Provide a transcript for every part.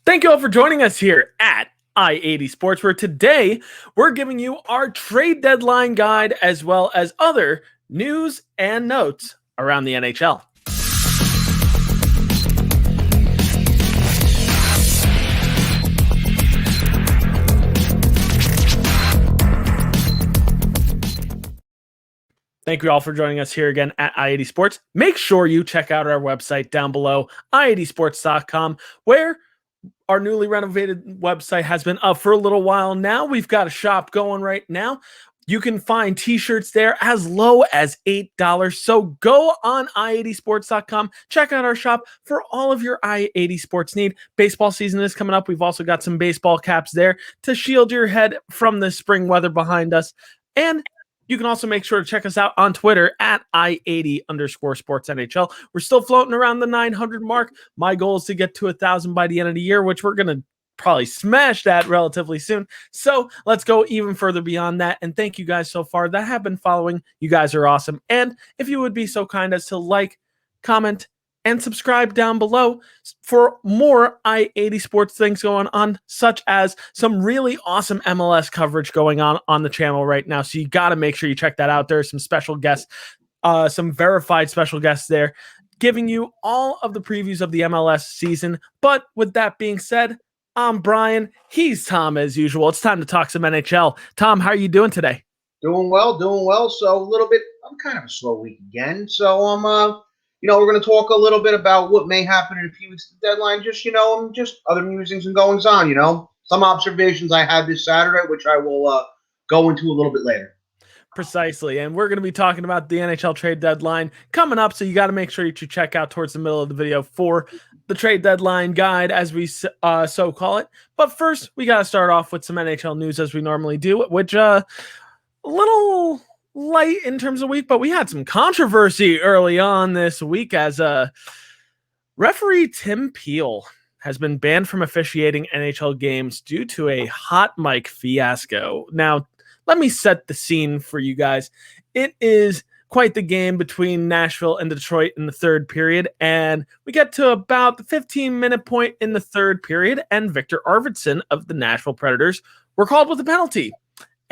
Thank you all for joining us here at I-80 Sports, where today we're giving you our trade deadline guide as well as other news and notes around the NHL. Thank you all for joining us here again at I-80 Sports. Make sure you check out our website down below, i80sports.com, where our newly renovated website has been up for a little while now. We've got a shop going right now. You can find t-shirts there as low as $8. So go on i80sports.com. Check out our shop for all of your I-80 sports need. Baseball season is coming up. We've also got some baseball caps there to shield your head from the spring weather behind us. And you can also make sure to check us out on Twitter at I80_SportsNHL. We're still floating around the 900 mark. My goal is to get to 1,000 by the end of the year, which we're going to probably smash that relatively soon. So let's go even further beyond that. And thank you guys so far that have been following. You guys are awesome. And if you would be so kind as to like, comment, and subscribe down below for more I-80 sports things going on, such as some really awesome MLS coverage going on the channel right now. So you got to make sure you check that out. There are some special guests, some verified special guests there, giving you all of the previews of the MLS season. But with that being said, I'm Brian. He's Tom as usual. It's time to talk some NHL. Tom, how are you doing today? Doing well. So a little bit, I'm kind of a slow week again. So we're going to talk a little bit about what may happen in a few weeks to the deadline. Just other musings and goings on, some observations I had this Saturday, which I will go into a little bit later. Precisely. And we're going to be talking about the NHL trade deadline coming up. So you got to make sure you check out towards the middle of the video for the trade deadline guide, as we so call it. But first, we got to start off with some NHL news as we normally do, which a little light in terms of week, but we had some controversy early on this week as referee Tim Peel has been banned from officiating NHL games due to a hot mic fiasco. Now, let me set the scene for you guys. It is quite the game between Nashville and Detroit in the third period, and we get to about the 15-minute point in the third period, and Victor Arvidsson of the Nashville Predators were called with a penalty.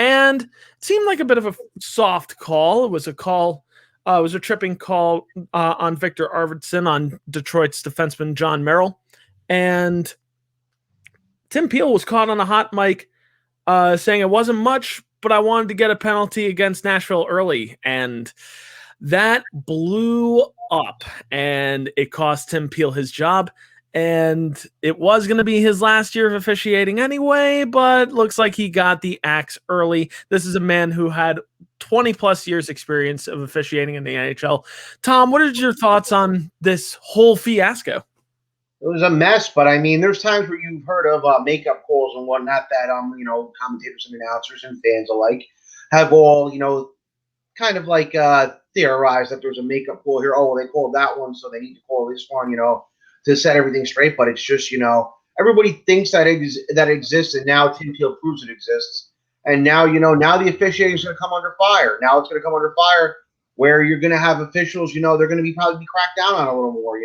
And it seemed like a bit of a soft call. It was a call, it was a tripping call on Victor Arvidsson on Detroit's defenseman John Merrill. And Tim Peel was caught on a hot mic saying it wasn't much, but I wanted to get a penalty against Nashville early. And that blew up, and it cost Tim Peel his job. And it was going to be his last year of officiating anyway, but looks like he got the axe early. This is a man who had 20-plus years experience of officiating in the NHL. Tom, what are your thoughts on this whole fiasco? It was a mess, but I mean, there's times where you've heard of makeup calls and whatnot that, commentators and announcers and fans alike have all, kind of like theorized that there's a makeup call here. Oh, they called that one, so they need to call this one, to set everything straight. But it's just, everybody thinks that that exists, and now Tim Peel proves it exists. And now, now the officiating is going to come under fire. Now it's going to come under fire where you're going to have officials, they're going to probably be cracked down on a little more,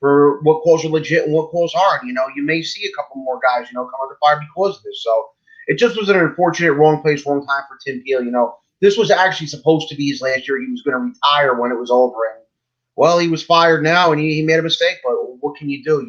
for what calls are legit and what calls aren't. You may see a couple more guys, come under fire because of this. So it just was an unfortunate wrong place, wrong time for Tim Peel. This was actually supposed to be his last year. He was going to retire when it was over. And, well, he was fired now, and he made a mistake. But what can you do?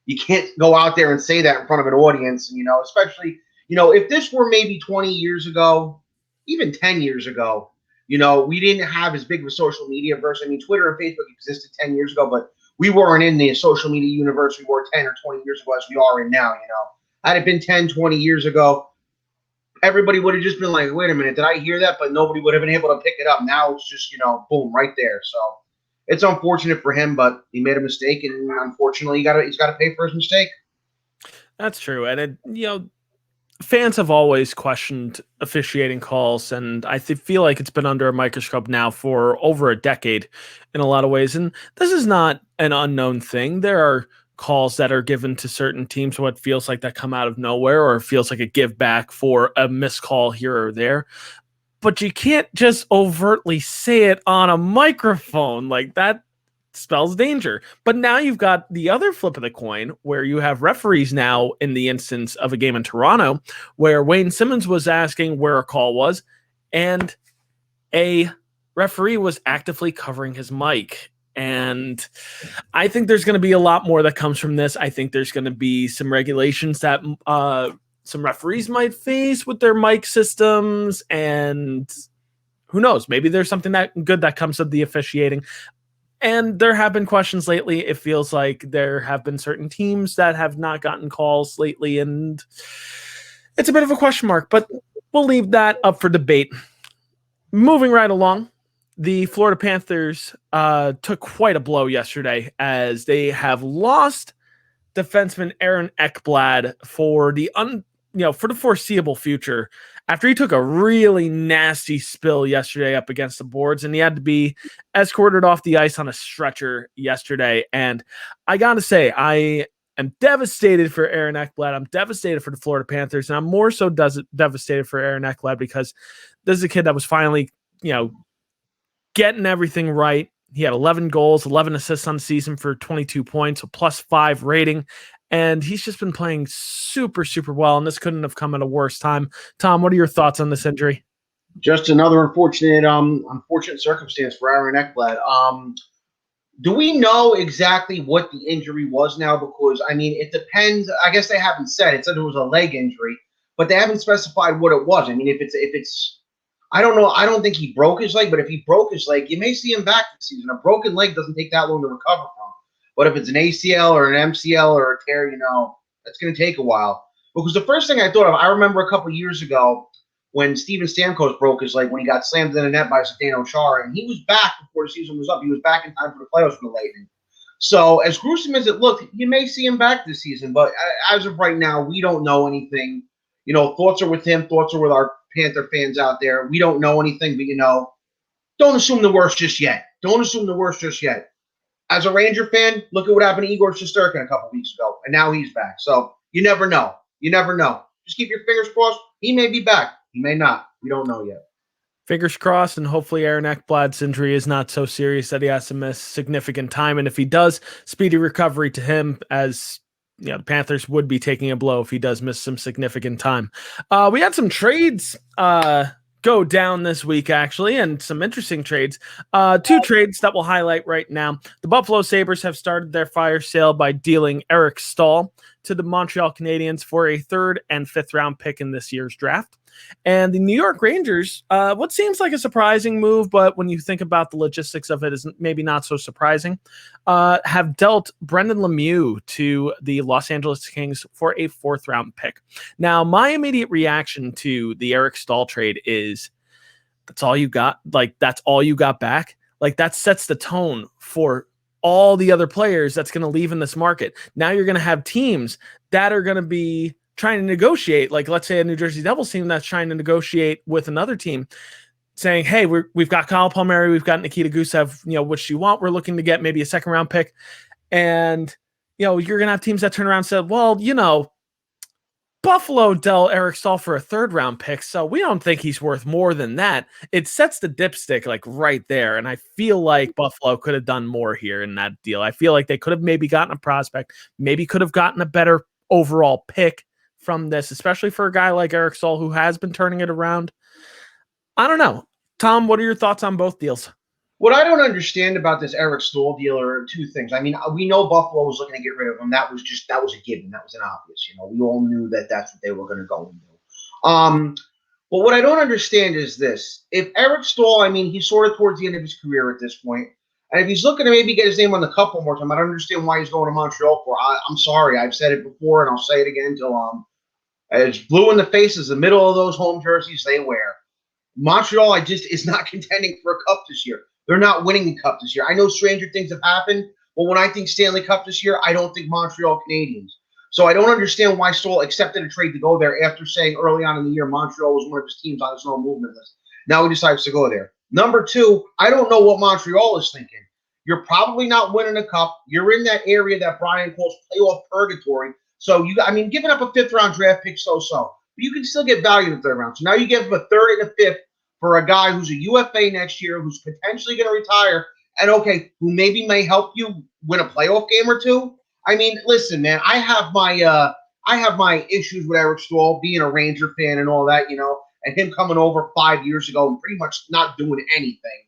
You can't go out there and say that in front of an audience. And, especially, if this were maybe 20 years ago, even 10 years ago, we didn't have as big of a social media verse. I mean, Twitter and Facebook existed 10 years ago, but we weren't in the social media universe we were 10 or 20 years ago as we are in now, Had it been 10, 20 years ago, everybody would have just been like, wait a minute, did I hear that? But nobody would have been able to pick it up. Now it's just, boom, right there. So it's unfortunate for him, but he made a mistake, and unfortunately he's got to pay for his mistake. That's true. And fans have always questioned officiating calls, and I feel like it's been under a microscope now for over a decade in a lot of ways. And this is not an unknown thing. There are calls that are given to certain teams what feels like that come out of nowhere, or feels like a give back for a missed call here or there. But you can't just overtly say it on a microphone like that. spells danger. But now you've got the other flip of the coin where you have referees now in the instance of a game in Toronto where Wayne Simmons was asking where a call was, and a referee was actively covering his mic. And I think there's going to be a lot more that comes from this. I think there's going to be some regulations that some referees might face with their mic systems, and who knows, maybe there's something that good that comes of the officiating. And there have been questions lately. It feels like there have been certain teams that have not gotten calls lately, and it's a bit of a question mark, but we'll leave that up for debate. Moving right along, the Florida Panthers took quite a blow yesterday as they have lost defenseman Aaron Ekblad for the for the foreseeable future after he took a really nasty spill yesterday up against the boards, and he had to be escorted off the ice on a stretcher yesterday. And I gotta say, I am devastated for Aaron Ekblad. I'm devastated for the Florida Panthers, and I'm more so devastated for Aaron Ekblad because this is a kid that was finally, getting everything right. He had 11 goals, 11 assists on the season for 22 points, a +5 rating. And he's just been playing super, super well, and this couldn't have come at a worse time. Tom, what are your thoughts on this injury? Just another unfortunate circumstance for Aaron Ekblad. Do we know exactly what the injury was now? Because, it depends. I guess they haven't said. It said it was a leg injury, but they haven't specified what it was. If it's I don't know. I don't think he broke his leg, but if he broke his leg, you may see him back this season. A broken leg doesn't take that long to recover from. But if it's an ACL or an MCL or a tear, that's going to take a while. Because the first thing I thought of, I remember a couple years ago when Steven Stamkos broke his leg when he got slammed in the net by Zdeno Chara, and he was back before the season was up. He was back in time for the playoffs for the Lightning. So as gruesome as it looked, you may see him back this season. But as of right now, we don't know anything. Thoughts are with him. Thoughts are with our Panther fans out there. We don't know anything, but, don't assume the worst just yet. Don't assume the worst just yet. As a Ranger fan, look at what happened to Igor Shesterkin a couple weeks ago, and now he's back. So you never know. You never know. Just keep your fingers crossed. He may be back. He may not. We don't know yet. Fingers crossed, and hopefully Aaron Ekblad's injury is not so serious that he has to miss significant time. And if he does, speedy recovery to him, as the Panthers would be taking a blow if he does miss some significant time. We had some trades go down this week, actually, and some interesting trades. Two trades that we'll highlight right now. The Buffalo Sabres have started their fire sale by dealing Eric Staal to the Montreal Canadiens for a 3rd and 5th round pick in this year's draft. And the New York Rangers, what seems like a surprising move, but when you think about the logistics of it, is maybe not so surprising, have dealt Brendan Lemieux to the Los Angeles Kings for a 4th round pick. Now, my immediate reaction to the Eric Staal trade is, that's all you got? That's all you got back? That sets the tone for all the other players that's going to leave in this market. Now you're going to have teams that are going to be trying to negotiate, let's say a New Jersey Devils team that's trying to negotiate with another team, saying, hey, we've got Kyle Palmieri, we've got Nikita Gusev, which you want. We're looking to get maybe a 2nd round pick. And, you're going to have teams that turn around and say, well, Buffalo dealt Eric Staal for a 3rd round pick, so we don't think he's worth more than that. It sets the dipstick right there. And I feel like Buffalo could have done more here in that deal. I feel like they could have maybe gotten a prospect, maybe could have gotten a better overall pick from this, especially for a guy like Eric Staal who has been turning it around. I don't know. Tom, what are your thoughts on both deals? What I don't understand about this Eric Staal deal are two things. We know Buffalo was looking to get rid of him. That was a given. That was an obvious. We all knew that that's what they were going to go and do. But what I don't understand is this. If Eric Staal, he's sort of towards the end of his career at this point, and if he's looking to maybe get his name on the cup one more time, I don't understand why he's going to Montreal for. I'm sorry. I've said it before, and I'll say it again until as blue in the face as the middle of those home jerseys they wear. Montreal, is not contending for a cup this year. They're not winning the cup this year. I know stranger things have happened, but when I think Stanley Cup this year, I don't think Montreal Canadiens. So I don't understand why Staal accepted a trade to go there after saying early on in the year Montreal was one of his teams on his no movement list. Now he decides to go there. Number two, I don't know what Montreal is thinking. You're probably not winning a cup. You're in that area that Brian calls playoff purgatory. So giving up a 5th round draft pick, so. But you can still get value in the 3rd round. So now you give him a 3rd and a 5th for a guy who's a UFA next year, who's potentially going to retire, and okay, who maybe may help you win a playoff game or two. I mean, listen, man, I have my issues with Eric Staal being a Ranger fan and all that, and him coming over 5 years ago and pretty much not doing anything.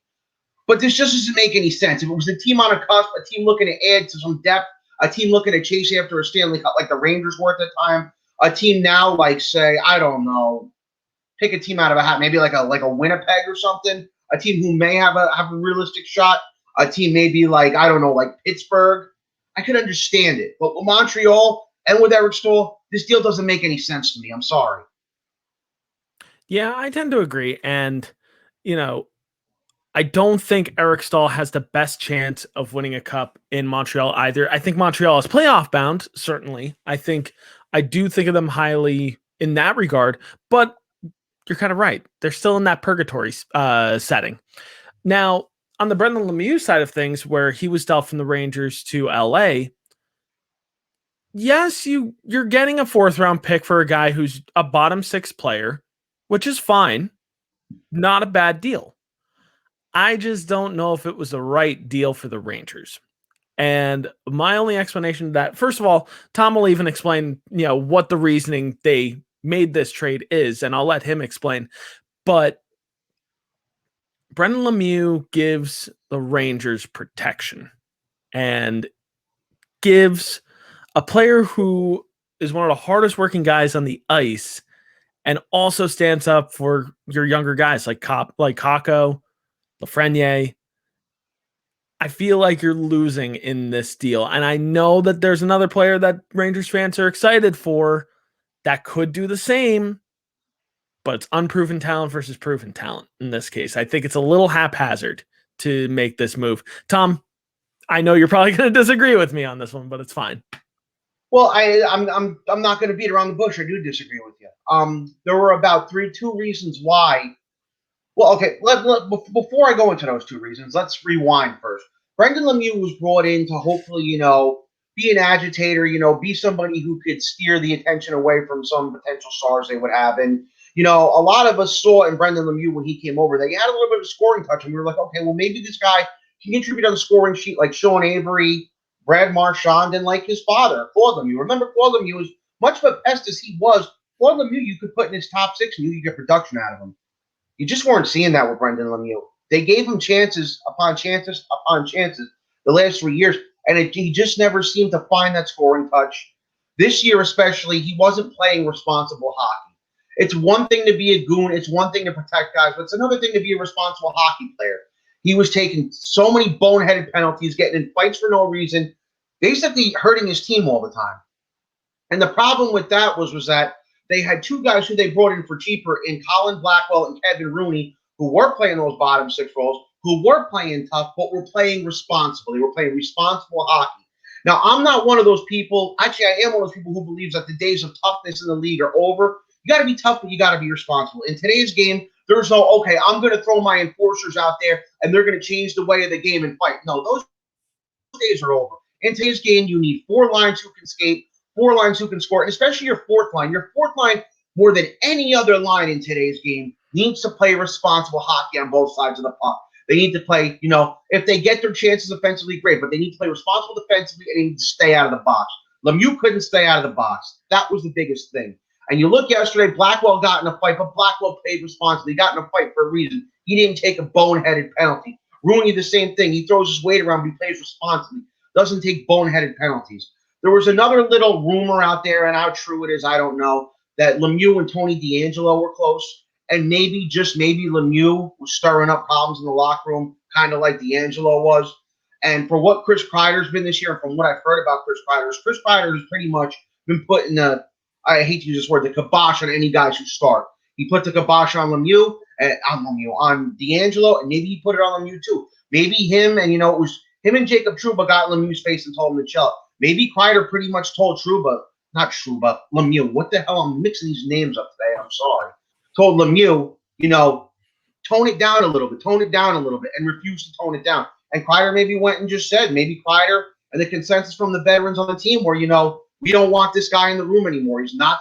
But this just doesn't make any sense. If it was a team on a cusp, a team looking to add to some depth, a team looking to chase after a Stanley Cup like the Rangers were at the time, a team now like, say, I don't know, pick a team out of a hat, maybe like a Winnipeg or something, a team who may have a realistic shot, a team maybe like, I don't know, like Pittsburgh, I could understand it. But with Montreal and with Eric Staal, this deal doesn't make any sense to me. I'm sorry. Yeah, I tend to agree. And, I don't think Eric Staal has the best chance of winning a cup in Montreal either. I think Montreal is playoff bound, certainly. I do think of them highly in that regard, but you're kind of right. They're still in that purgatory setting. Now, on the Brendan Lemieux side of things, where he was dealt from the Rangers to LA, yes, you're getting a 4th-round pick for a guy who's a bottom 6 player, which is fine. Not a bad deal. I just don't know if it was the right deal for the Rangers. And my only explanation to that, first of all, Tom will even explain, what the reasoning they made this trade is, and I'll let him explain. But Brendan Lemieux gives the Rangers protection and gives a player who is one of the hardest working guys on the ice and also stands up for your younger guys like Kakko, Lafreniere. I feel like you're losing in this deal. And I know that there's another player that Rangers fans are excited for that could do the same, but it's unproven talent versus proven talent in this case. I think it's a little haphazard to make this move. Tom, I know you're probably going to disagree with me on this one, but it's fine. Well, I'm not going to beat around the bush. I do disagree with you. There were about two reasons why. Well, okay, before I go into those 2 reasons, let's rewind first. Brendan Lemieux was brought in to hopefully, be an agitator, be somebody who could steer the attention away from some potential stars they would have. And, a lot of us saw in Brendan Lemieux when he came over, they had a little bit of a scoring touch, and we were like, okay, well, maybe this guy can contribute on the scoring sheet like Sean Avery, Brad Marchand, and like his father, Claude Lemieux. Remember, Claude Lemieux, as much of a pest as he was, Claude Lemieux you could put in his top 6 and you could get production out of him. You just weren't seeing that with Brendan Lemieux. They gave him chances upon chances upon chances the last 3 years, and he just never seemed to find that scoring touch. This year especially, he wasn't playing responsible hockey. It's one thing to be a goon. It's one thing to protect guys, but it's another thing to be a responsible hockey player. He was taking so many boneheaded penalties, getting in fights for no reason, basically hurting his team all the time. And the problem with that was that they had 2 guys who they brought in for cheaper in Colin Blackwell and Kevin Rooney, who were playing those bottom 6 roles, who were playing tough, but were playing responsible. They were playing responsible hockey. Now, I'm not one of those people. Actually, I am one of those people who believes that the days of toughness in the league are over. You got to be tough, but you got to be responsible. In today's game, there's no, okay, I'm going to throw my enforcers out there, and they're going to change the way of the game and fight. No, those days are over. In today's game, you need 4 lines who can skate, 4 lines who can score, and especially your 4th line. Your 4th line, more than any other line in today's game, needs to play responsible hockey on both sides of the puck. They need to play, if they get their chances offensively, great, but they need to play responsible defensively and they need to stay out of the box. Lemieux couldn't stay out of the box. That was the biggest thing. And you look yesterday, Blackwell got in a fight, but Blackwell played responsibly. He got in a fight for a reason. He didn't take a boneheaded penalty. Rooney, the same thing. He throws his weight around, but he plays responsibly. Doesn't take boneheaded penalties. There was another little rumor out there, and how true it is, I don't know, that Lemieux and Tony DeAngelo were close. And maybe, just maybe, Lemieux was stirring up problems in the locker room, kind of like DeAngelo was. And for what Chris Kreider's been this year, and from what I've heard about Chris Kreider has pretty much been putting the, I hate to use this word, the kibosh on any guys who start. He put the kibosh on Lemieux, on DeAngelo, and maybe he put it on Lemieux too. Maybe him, and it was him and Jacob Trouba got Lemieux's face and told him to chill. Maybe Kreider pretty much told Lemieux. What the hell? I'm mixing these names up today. I'm sorry. Told Lemieux, tone it down a little bit, and refused to tone it down. And Kreider maybe went and just said, maybe Kreider and the consensus from the veterans on the team were, we don't want this guy in the room anymore. He's not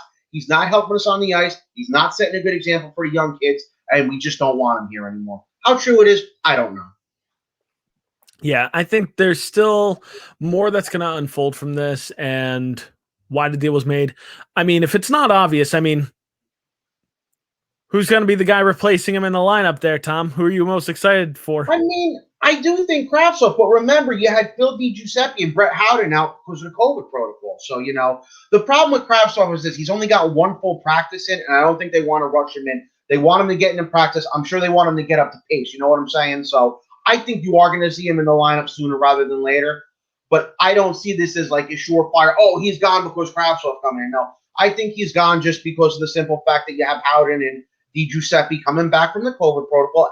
helping us on the ice. He's not setting a good example for young kids, and we just don't want him here anymore. How true it is, I don't know. Yeah, I think there's still more that's going to unfold from this and why the deal was made. I mean, if it's not obvious, I mean, who's going to be the guy replacing him in the lineup there, Tom? Who are you most excited for? I mean, I do think Kravtsov, but remember, you had Phil Giuseppe and Brett Howden out because of the COVID protocol. So, the problem with Kravtsov is this: he's only got one full practice in, and I don't think they want to rush him in. They want him to get into practice. I'm sure they want him to get up to pace. You know what I'm saying? So, I think you are going to see him in the lineup sooner rather than later. But I don't see this as like a surefire. Oh, he's gone because Kravtsov coming in. No, I think he's gone just because of the simple fact that you have Howden and Giuseppe coming back from the COVID protocol.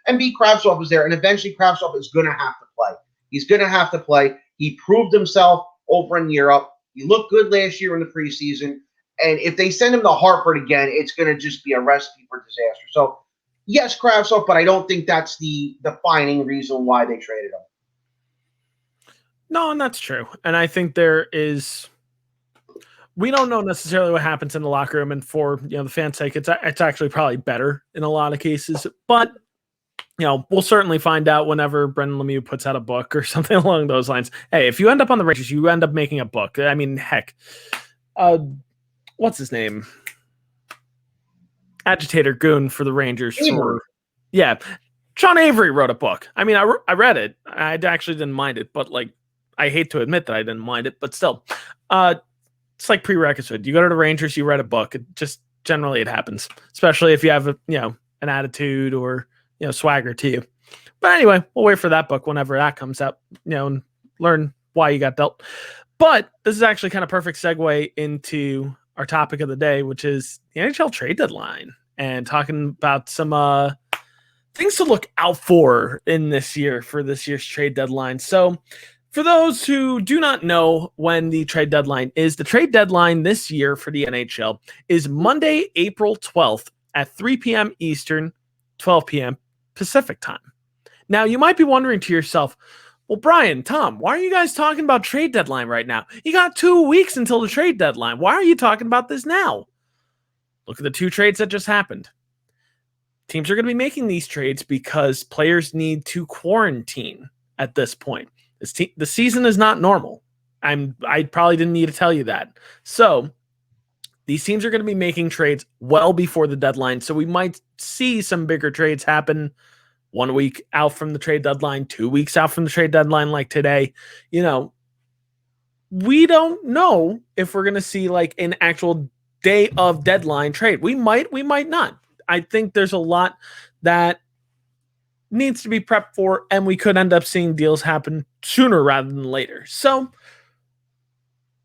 And B, Kravtsov is there, and eventually Kravtsov is going to have to play. He's going to have to play. He proved himself over in Europe. He looked good last year in the preseason, and if they send him to Hartford again, it's going to just be a recipe for disaster. So, yes, Kravtsov, but I don't think that's the defining reason why they traded him. No, and that's true. And I think we don't know necessarily what happens in the locker room, and for the fans' sake, it's actually probably better in a lot of cases, but we'll certainly find out whenever Brendan Lemieux puts out a book or something along those lines. Hey, if you end up on the Rangers, you end up making a book. I mean, heck, what's his name? Agitator Goon for the Rangers. Sean Avery wrote a book. I mean, I read it. I actually didn't mind it, but I hate to admit that I didn't mind it, but still, it's like prerequisite. You go to the Rangers, you read a book. It just generally it happens, especially if you have an attitude or swagger to you. But anyway, we'll wait for that book whenever that comes out, and learn why you got dealt. But this is actually kind of perfect segue into our topic of the day, which is the NHL trade deadline, and talking about some things to look out for in this year for this year's trade deadline. So for those who do not know when the trade deadline is, the trade deadline this year for the NHL is Monday, April 12th at 3 p.m. Eastern, 12 p.m. Pacific time. Now, you might be wondering to yourself, well, Brian, Tom, why are you guys talking about trade deadline right now? You got 2 weeks until the trade deadline. Why are you talking about this now? Look at the 2 trades that just happened. Teams are going to be making these trades because players need to quarantine at this point. The season is not normal. I probably didn't need to tell you that. So these teams are going to be making trades well before the deadline. So we might see some bigger trades happen 1 week out from the trade deadline, 2 weeks out from the trade deadline, like today. We don't know if we're going to see an actual day of deadline trade. We might not. I think there's a lot that needs to be prepped for, and we could end up seeing deals happen sooner rather than later. So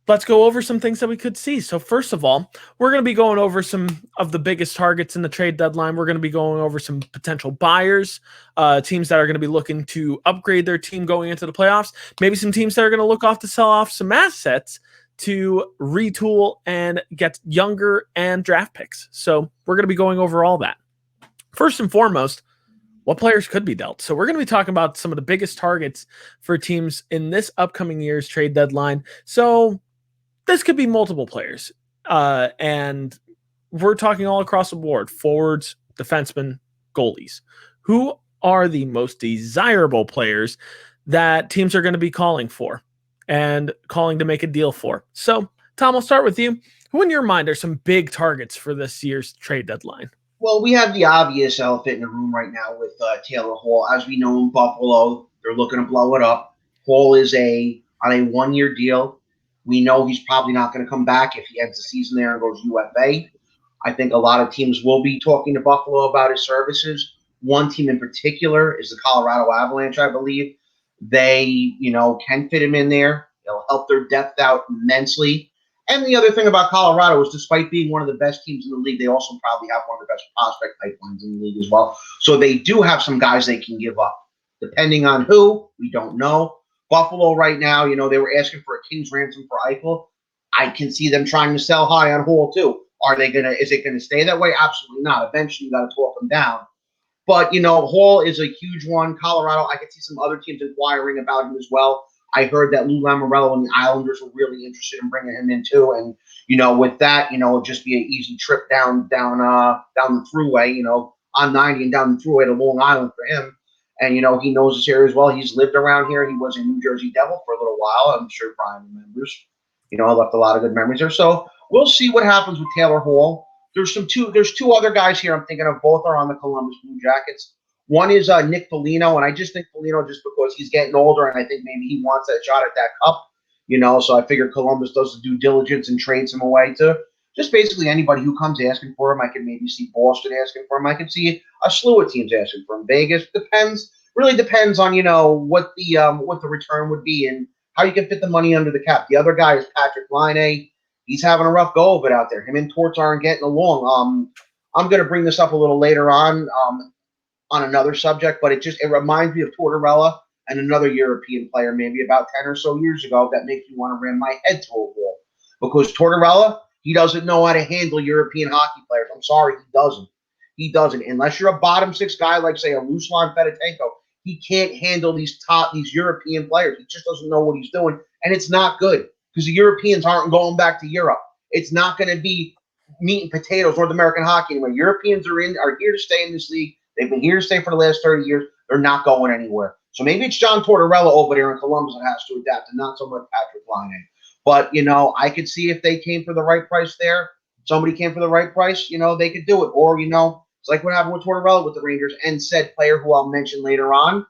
let's go over some things that we could see. So first of all, we're going to be going over some of the biggest targets in the trade deadline. We're going to be going over some potential buyers, teams that are going to be looking to upgrade their team going into the playoffs, maybe some teams that are going to look off to sell off some assets to retool and get younger and draft picks. So we're going to be going over all that. First and foremost, what players could be dealt. So we're going to be talking about some of the biggest targets for teams in this upcoming year's trade deadline. So this could be multiple players. And we're talking all across the board: forwards, defensemen, goalies. Who are the most desirable players that teams are going to be calling for and calling to make a deal for? So, Tom, I'll start with you. Who in your mind are some big targets for this year's trade deadline? Well, we have the obvious elephant in the room right now with Taylor Hall. As we know, in Buffalo, they're looking to blow it up. Hall is on a 1-year deal. We know he's probably not going to come back if he ends the season there and goes UFA. I think a lot of teams will be talking to Buffalo about his services. One team in particular is the Colorado Avalanche, I believe. They, can fit him in there. They'll help their depth out immensely. And the other thing about Colorado is, despite being one of the best teams in the league, they also probably have one of the best prospect pipelines in the league as well. So they do have some guys they can give up. Depending on who, we don't know. Buffalo right now, they were asking for a king's ransom for Eichel. I can see them trying to sell high on Hall too. Is it gonna stay that way? Absolutely not. Eventually you gotta talk them down. But Hall is a huge one. Colorado, I could see some other teams inquiring about him as well. I heard that Lou Lamoriello and the Islanders were really interested in bringing him in too. And with that, it'll just be an easy trip down the thruway, on 90 and down the thruway to Long Island for him. And, he knows this area as well. He's lived around here. He was a New Jersey Devil for a little while. I'm sure Brian remembers. I left a lot of good memories there. So we'll see what happens with Taylor Hall. There's two other guys here I'm thinking of. Both are on the Columbus Blue Jackets. One is Nick Foligno, and I just think Foligno just because he's getting older, and I think maybe he wants that shot at that cup. So I figured Columbus does the due diligence and trades him away to just basically anybody who comes asking for him. I could maybe see Boston asking for him. I could see a slew of teams asking for him. Vegas really depends on what the return would be and how you can fit the money under the cap. The other guy is Patrick Laine. He's having a rough go of it out there. Him and Torts aren't getting along. I'm going to bring this up a little later on another subject, but it reminds me of Tortorella and another European player maybe about 10 or so years ago that makes me want to ram my head to a wall. Because Tortorella, he doesn't know how to handle European hockey players. I'm sorry, he doesn't. He doesn't. Unless you're a bottom six guy like, say, a Ruslan Fedotenko, he can't handle these European players. He just doesn't know what he's doing, and it's not good because the Europeans aren't going back to Europe. It's not going to be meat and potatoes North American hockey anymore. Europeans are here to stay in this league. They've been here to stay for the last 30 years. They're not going anywhere. So maybe it's John Tortorella over there in Columbus that has to adapt, and not so much Patrick Laine. But, I could see if they came for the right price there, somebody came for the right price, they could do it. Or, it's like what happened with Tortorella with the Rangers and said player who I'll mention later on.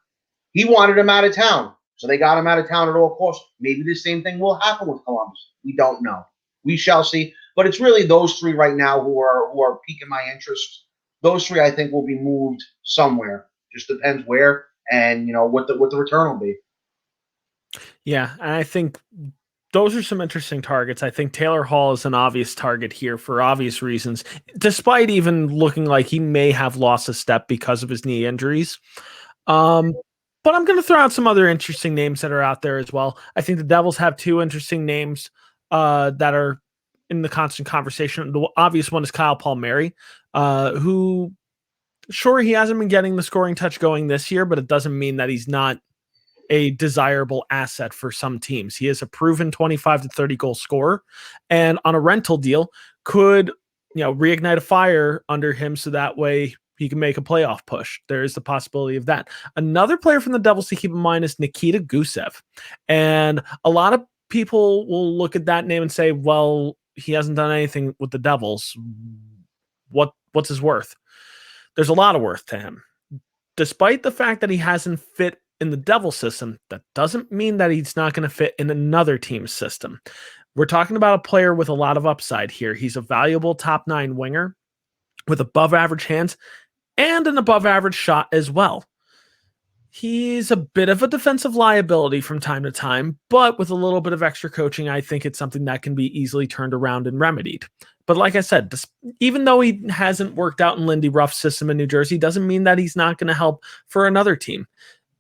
He wanted him out of town. So they got him out of town at all costs. Maybe the same thing will happen with Columbus. We don't know. We shall see. But it's really those three right now who are piquing my interest. Those three I think will be moved somewhere. Just depends where and what the return will be. Yeah, and I think those are some interesting targets. I think Taylor Hall is an obvious target here for obvious reasons, despite even looking like he may have lost a step because of his knee injuries. But I'm going to throw out some other interesting names that are out there as well. I think the Devils have two interesting names that are in the constant conversation. The obvious one is Kyle Palmieri, who, sure, he hasn't been getting the scoring touch going this year, but it doesn't mean that he's not a desirable asset for some teams. He is a proven 25 to 30 goal scorer, and on a rental deal could, reignite a fire under him so that way he can make a playoff push. There is the possibility of that. Another player from the Devils to keep in mind is Nikita Gusev. And a lot of people will look at that name and say, well, he hasn't done anything with the Devils. What's his worth? There's a lot of worth to him. Despite the fact that he hasn't fit in the Devil system, that doesn't mean that he's not going to fit in another team's system. We're talking about a player with a lot of upside here. He's a valuable top 9 winger with above average hands and an above average shot as well. He's a bit of a defensive liability from time to time, but with a little bit of extra coaching, I think it's something that can be easily turned around and remedied. But like I said, even though he hasn't worked out in Lindy Ruff's system in New Jersey, doesn't mean that he's not going to help for another team.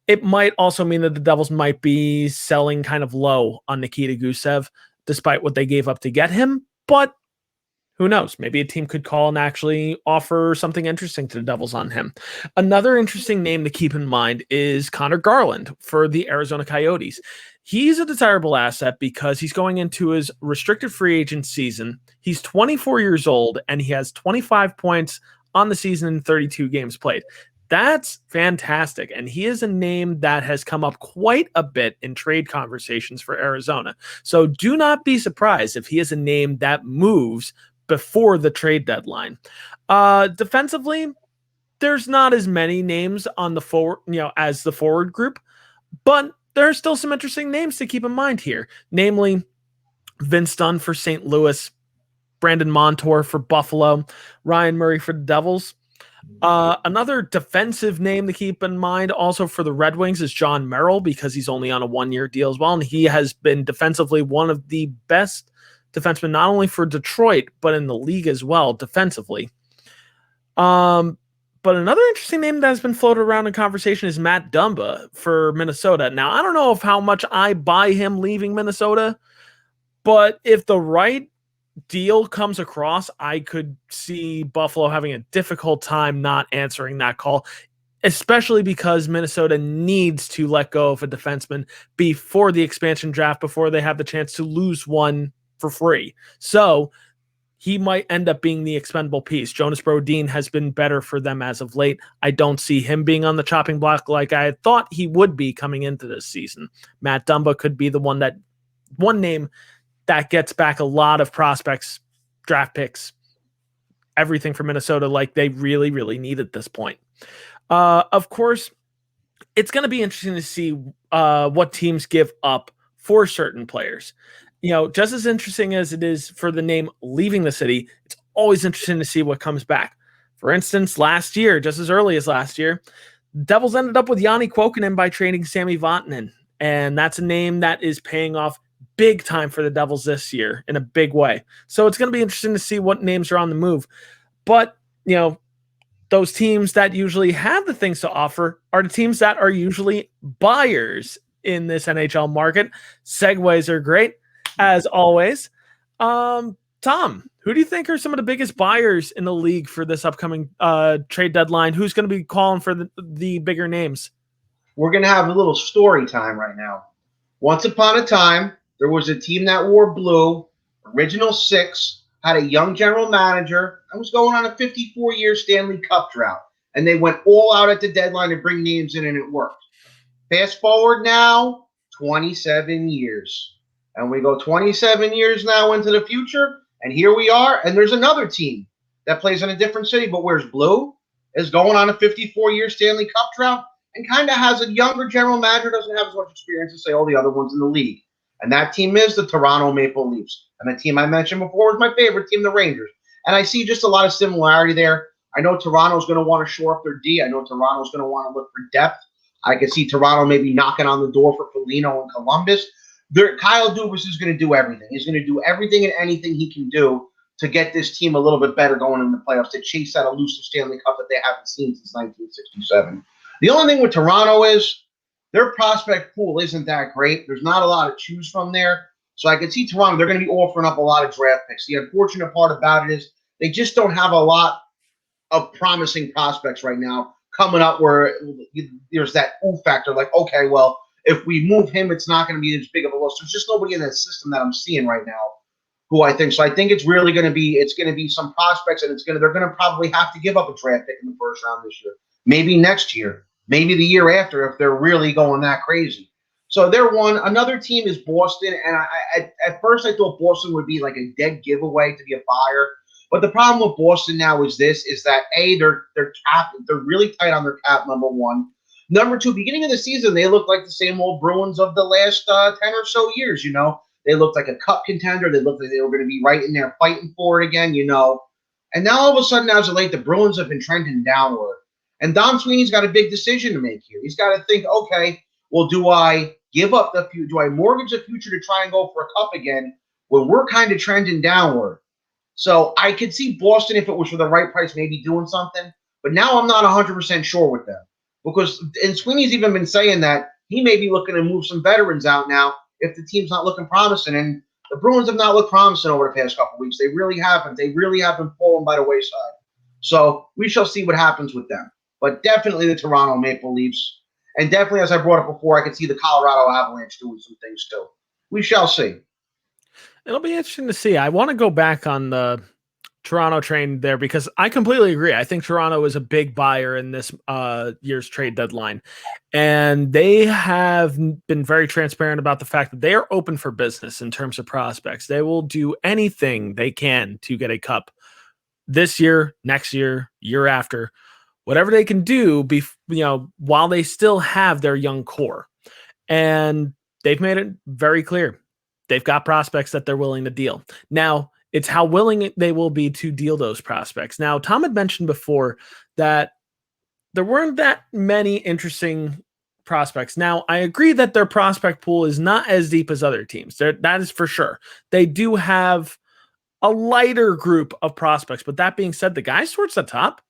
It might also mean that the Devils might be selling kind of low on Nikita Gusev, despite what they gave up to get him. But who knows? Maybe a team could call and actually offer something interesting to the Devils on him. Another interesting name to keep in mind is Connor Garland for the Arizona Coyotes. He's a desirable asset because he's going into his restricted free agent season. He's 24 years old, and he has 25 points on the season in 32 games played. That's fantastic. And he is a name that has come up quite a bit in trade conversations for Arizona. So do not be surprised if he is a name that moves before the trade deadline. Defensively, there's not as many names on the forward, as the forward group, but there are still some interesting names to keep in mind here. Namely, Vince Dunn for St. Louis, Brandon Montour for Buffalo, Ryan Murray for the Devils. Another defensive name to keep in mind also for the Red Wings is John Merrill, because he's only on a 1-year deal as well. And he has been defensively one of the best defensemen, not only for Detroit, but in the league as well, defensively. But another interesting name that has been floated around in conversation is Matt Dumba for Minnesota. Now, I don't know if how much I buy him leaving Minnesota, but if the right deal comes across, I could see Buffalo having a difficult time not answering that call, especially because Minnesota needs to let go of a defenseman before the expansion draft, before they have the chance to lose one for free. So he might end up being the expendable piece. Jonas Brodin has been better for them as of late. I don't see him being on the chopping block like I had thought he would be coming into this season. Matt Dumba could be the one name that gets back a lot of prospects, draft picks, everything from Minnesota like they really, really need at this point. Of course, it's going to be interesting to see what teams give up for certain players. Just as interesting as it is for the name leaving the city, it's always interesting to see what comes back. For instance, last year, just as early as last year, the Devils ended up with Yanni Kuokkanen by trading Sami Vatanen, and that's a name that is paying off big time for the Devils this year in a big way. So it's going to be interesting to see what names are on the move. But, those teams that usually have the things to offer are the teams that are usually buyers in this NHL market. Segues are great, as always. Tom, who do you think are some of the biggest buyers in the league for this upcoming trade deadline? Who's going to be calling for the bigger names? We're going to have a little story time right now. Once upon a time, there was a team that wore blue, original 6, had a young general manager, and was going on a 54-year Stanley Cup drought. And they went all out at the deadline to bring names in, and it worked. Fast forward now, 27 years. And we go 27 years now into the future, and here we are, and there's another team that plays in a different city but wears blue, is going on a 54-year Stanley Cup drought, and kind of has a younger general manager, doesn't have as much experience as, say, all the other ones in the league. And that team is the Toronto Maple Leafs. And the team I mentioned before was my favorite team, the Rangers. And I see just a lot of similarity there. I know Toronto's going to want to shore up their D. I know Toronto's going to want to look for depth. I can see Toronto maybe knocking on the door for Foligno and Columbus. Kyle Dubas is going to do everything. He's going to do everything and anything he can do to get this team a little bit better going in the playoffs, to chase that elusive Stanley Cup that they haven't seen since 1967. The only thing with Toronto is their prospect pool isn't that great. There's not a lot to choose from there. So I can see Toronto, they're going to be offering up a lot of draft picks. The unfortunate part about it is they just don't have a lot of promising prospects right now coming up where there's that factor. Like, okay, well, if we move him, it's not going to be as big of a loss. There's just nobody in that system that I'm seeing right now who I think. So I think it's really going to be some prospects, and they're going to probably have to give up a draft pick in the first round this year. Maybe next year. Maybe the year after if they're really going that crazy. So they're one. Another team is Boston, and at first I thought Boston would be like a dead giveaway to be a buyer. But the problem with Boston now is that A, they're really tight on their cap, number one. Number two, beginning of the season, they looked like the same old Bruins of the last 10 or so years, They looked like a cup contender. They looked like they were going to be right in there fighting for it again, And now all of a sudden, as of late, the Bruins have been trending downward. And Don Sweeney's got a big decision to make here. He's got to think, okay, well, do I give up the future? Do I mortgage the future to try and go for a cup again when we're kind of trending downward? So I could see Boston, if it was for the right price, maybe doing something. But now I'm not 100% sure with them. And Sweeney's even been saying that he may be looking to move some veterans out now if the team's not looking promising. And the Bruins have not looked promising over the past couple of weeks. They really haven't. They really have been falling by the wayside. So we shall see what happens with them. But definitely the Toronto Maple Leafs. And definitely, as I brought up before, I could see the Colorado Avalanche doing some things too. We shall see. It'll be interesting to see. I want to go back on the Toronto train there because I completely agree. I think Toronto is a big buyer in this year's trade deadline. And they have been very transparent about the fact that they are open for business in terms of prospects. They will do anything they can to get a cup this year, next year, year after. Whatever they can do, while they still have their young core. And they've made it very clear. They've got prospects that they're willing to deal. Now, it's how willing they will be to deal those prospects. Now, Tom had mentioned before that there weren't that many interesting prospects. Now, I agree that their prospect pool is not as deep as other teams. That is for sure. They do have a lighter group of prospects. But that being said, the guys towards the top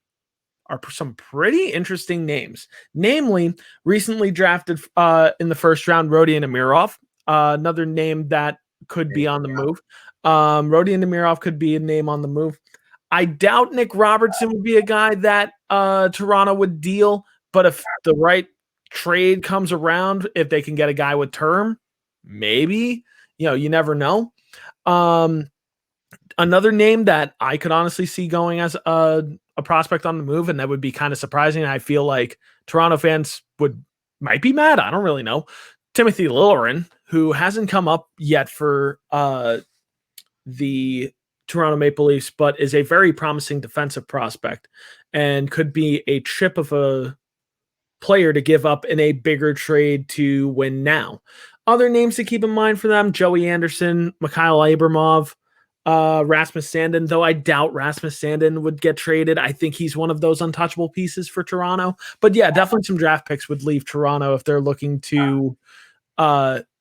are some pretty interesting names. Namely, recently drafted in the first round, Rodion Amirov, another name that could be on the move. Rodion Amirov could be a name on the move. I doubt Nick Robertson would be a guy that Toronto would deal, but if the right trade comes around, if they can get a guy with term, maybe. You never know. Another name that I could honestly see going as a prospect on the move, and that would be kind of surprising. I feel like Toronto fans might be mad. I don't really know. Timothy Liljegren, who hasn't come up yet for the Toronto Maple Leafs, but is a very promising defensive prospect and could be a chip of a player to give up in a bigger trade to win now. Other names to keep in mind for them: Joey Anderson, Mikhail Abramov, Rasmus Sandin, though I doubt Rasmus Sandin would get traded. I think he's one of those untouchable pieces for Toronto. But yeah, definitely some draft picks would leave Toronto if they're looking to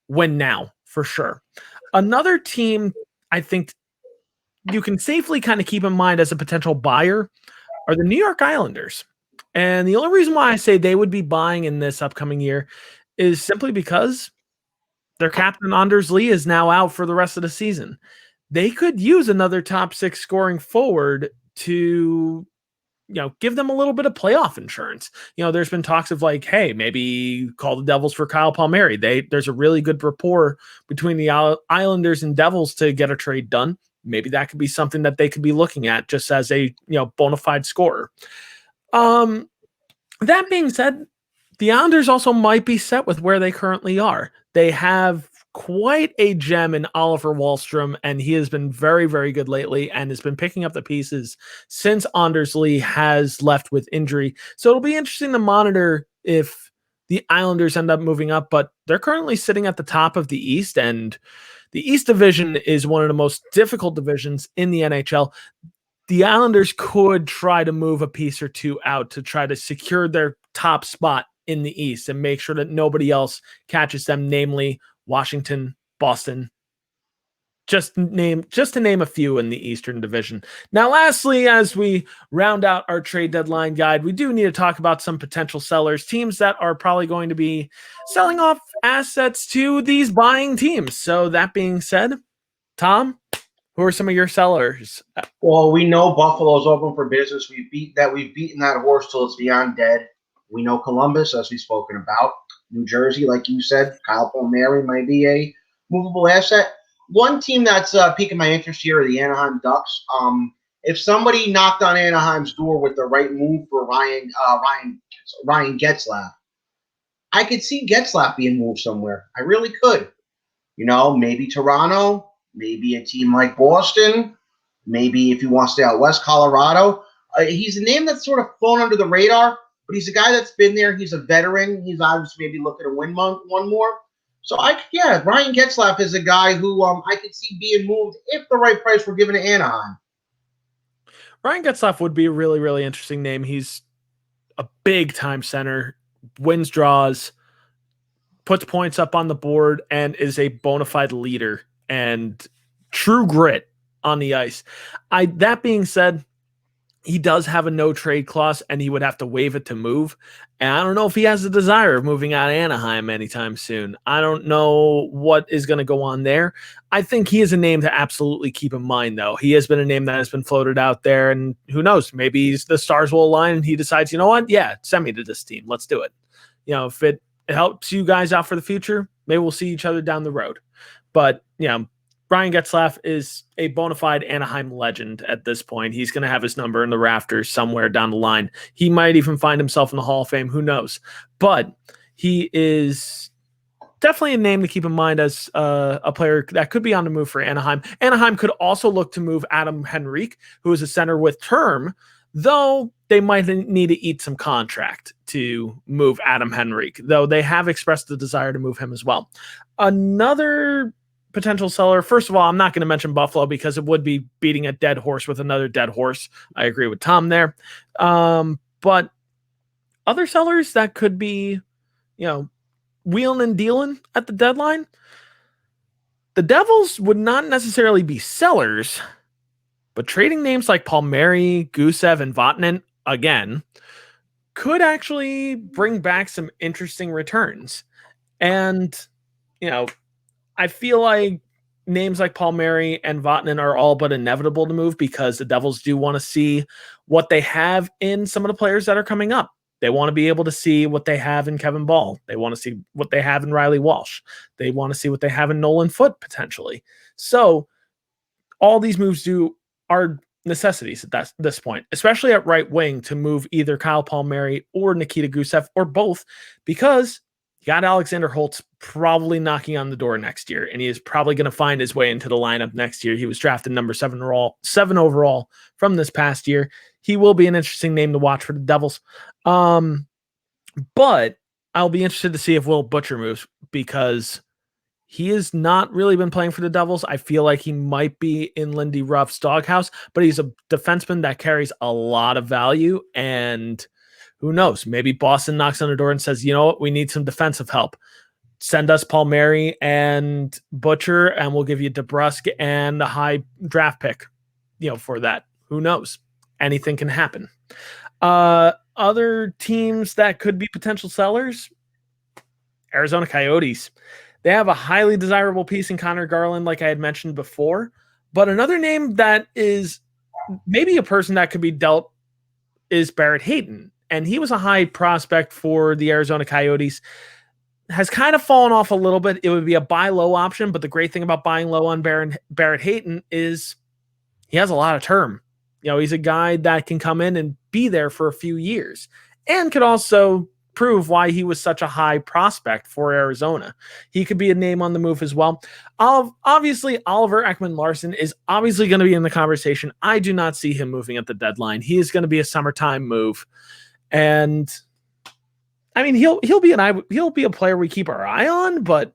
win now, for sure. Another team I think you can safely kind of keep in mind as a potential buyer are the New York Islanders. And the only reason why I say they would be buying in this upcoming year is simply because their captain, Anders Lee, is now out for the rest of the season. They could use another top 6 scoring forward to, give them a little bit of playoff insurance. There's been talks of like, hey, maybe call the Devils for Kyle Palmieri. There's a really good rapport between the Islanders and Devils to get a trade done. Maybe that could be something that they could be looking at just as a, bona fide scorer. That being said, the Islanders also might be set with where they currently are. They have quite a gem in Oliver Wahlstrom, and he has been very, very good lately and has been picking up the pieces since Anders Lee has left with injury. So it'll be interesting to monitor if the Islanders end up moving up, but they're currently sitting at the top of the East, and the East Division is one of the most difficult divisions in the NHL. The Islanders could try to move a piece or two out to try to secure their top spot in the East and make sure that nobody else catches them, namely Washington, Boston, just to name a few in the Eastern Division. Now, lastly, as we round out our trade deadline guide, we do need to talk about some potential sellers, teams that are probably going to be selling off assets to these buying teams. So that being said, Tom, who are some of your sellers? Well, we know Buffalo's open for business. We've beaten that horse till it's beyond dead. We know Columbus, as we've spoken about. New Jersey, like you said, Kyle Palmieri might be a movable asset. One team that's piquing my interest here are the Anaheim Ducks. If somebody knocked on Anaheim's door with the right move for Ryan Getzlaf, I could see Getzlaf being moved somewhere. I really could. Maybe Toronto, maybe a team like Boston, maybe if you want to stay out west, Colorado. He's a name that's sort of flown under the radar, but he's a guy that's been there. He's a veteran. He's obviously maybe looking to win one more. So, Ryan Getzlaf is a guy who I could see being moved if the right price were given to Anaheim. Ryan Getzlaf would be a really, really interesting name. He's a big-time center, wins draws, puts points up on the board, and is a bona fide leader and true grit on the ice. That being said, he does have a no-trade clause, and he would have to waive it to move. And I don't know if he has a desire of moving out of Anaheim anytime soon. I don't know what is going to go on there. I think he is a name to absolutely keep in mind, though. He has been a name that has been floated out there, and who knows? Maybe the stars will align, and he decides, you know what? Yeah, send me to this team. Let's do it. If it helps you guys out for the future, maybe we'll see each other down the road. But, Ryan Getzlaf is a bona fide Anaheim legend at this point. He's going to have his number in the rafters somewhere down the line. He might even find himself in the Hall of Fame. Who knows? But he is definitely a name to keep in mind as a player that could be on the move for Anaheim. Anaheim could also look to move Adam Henrique, who is a center with term, though they might need to eat some contract to move Adam Henrique, though they have expressed the desire to move him as well. Another potential seller. First of all, I'm not going to mention Buffalo because it would be beating a dead horse with another dead horse. I agree with Tom there. But other sellers that could be, wheeling and dealing at the deadline. The Devils would not necessarily be sellers, but trading names like Palmieri, Gusev, and Vatanen, again, could actually bring back some interesting returns. And, I feel like names like Palmieri and Vatanen are all but inevitable to move because the Devils do want to see what they have in some of the players that are coming up. They want to be able to see what they have in Kevin Ball. They want to see what they have in Riley Walsh. They want to see what they have in Nolan Foote, potentially. So all these moves do are necessities at this point, especially at right wing, to move either Kyle Palmieri or Nikita Gusev or both, because you got Alexander Holtz probably knocking on the door next year, and he is probably going to find his way into the lineup next year. He was drafted number 7 overall from this past year. He will be an interesting name to watch for the Devils. But I'll be interested to see if Will Butcher moves, because he has not really been playing for the Devils. I feel like he might be in Lindy Ruff's doghouse, but he's a defenseman that carries a lot of value, and who knows? Maybe Boston knocks on the door and says, you know what, we need some defensive help. Send us Palmieri and Butcher, and we'll give you DeBrusk and a high draft pick, for that. Who knows? Anything can happen. Other teams that could be potential sellers, Arizona Coyotes. They have a highly desirable piece in Connor Garland, like I had mentioned before. But another name that is maybe a person that could be dealt is Barrett Hayton. And he was a high prospect for the Arizona Coyotes. Has kind of fallen off a little bit. It would be a buy low option, but the great thing about buying low on Barrett Hayton is he has a lot of term. He's a guy that can come in and be there for a few years, and could also prove why he was such a high prospect for Arizona. He could be a name on the move as well. Obviously, Oliver Ekman-Larsson is obviously going to be in the conversation. I do not see him moving at the deadline. He is going to be a summertime move. And I mean, he'll be a player we keep our eye on, but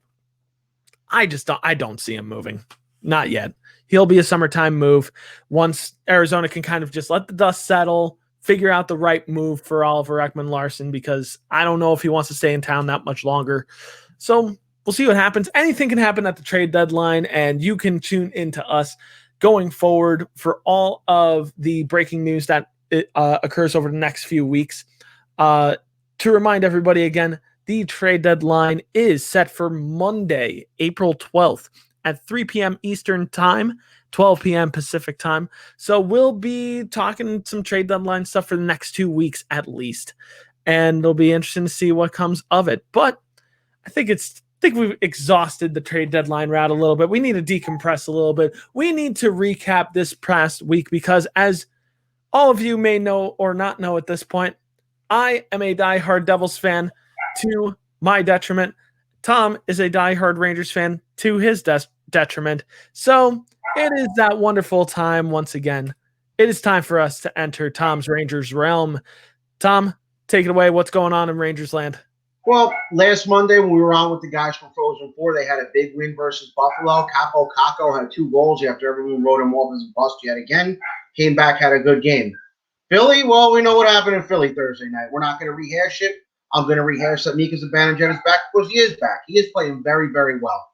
I don't see him moving. Not yet. He'll be a summertime move once Arizona can kind of just let the dust settle, figure out the right move for Oliver Ekman-Larsson, because I don't know if he wants to stay in town that much longer. So we'll see what happens. Anything can happen at the trade deadline, and you can tune into us going forward for all of the breaking news that occurs over the next few weeks. To remind everybody again, the trade deadline is set for Monday, April 12th at 3 p.m. Eastern Time, 12 p.m. Pacific Time. So we'll be talking some trade deadline stuff for the next 2 weeks at least. And it'll be interesting to see what comes of it. But I think we've exhausted the trade deadline route a little bit. We need to decompress a little bit. We need to recap this past week, because as all of you may know or not know at this point, I am a diehard Devils fan to my detriment. Tom is a diehard Rangers fan to his detriment. So it is that wonderful time once again. It is time for us to enter Tom's Rangers realm. Tom, take it away. What's going on in Rangers land? Well, last Monday when we were on with the guys from Frozen 4, they had a big win versus Buffalo. Capo Caco had 2 goals after everyone wrote him off as a bust yet again. Came back, had a good game. Philly, well, we know what happened in Philly Thursday night. We're not going to rehash it. I'm going to rehash that Mika Zibanejad is back, because he is back. He is playing very, very well.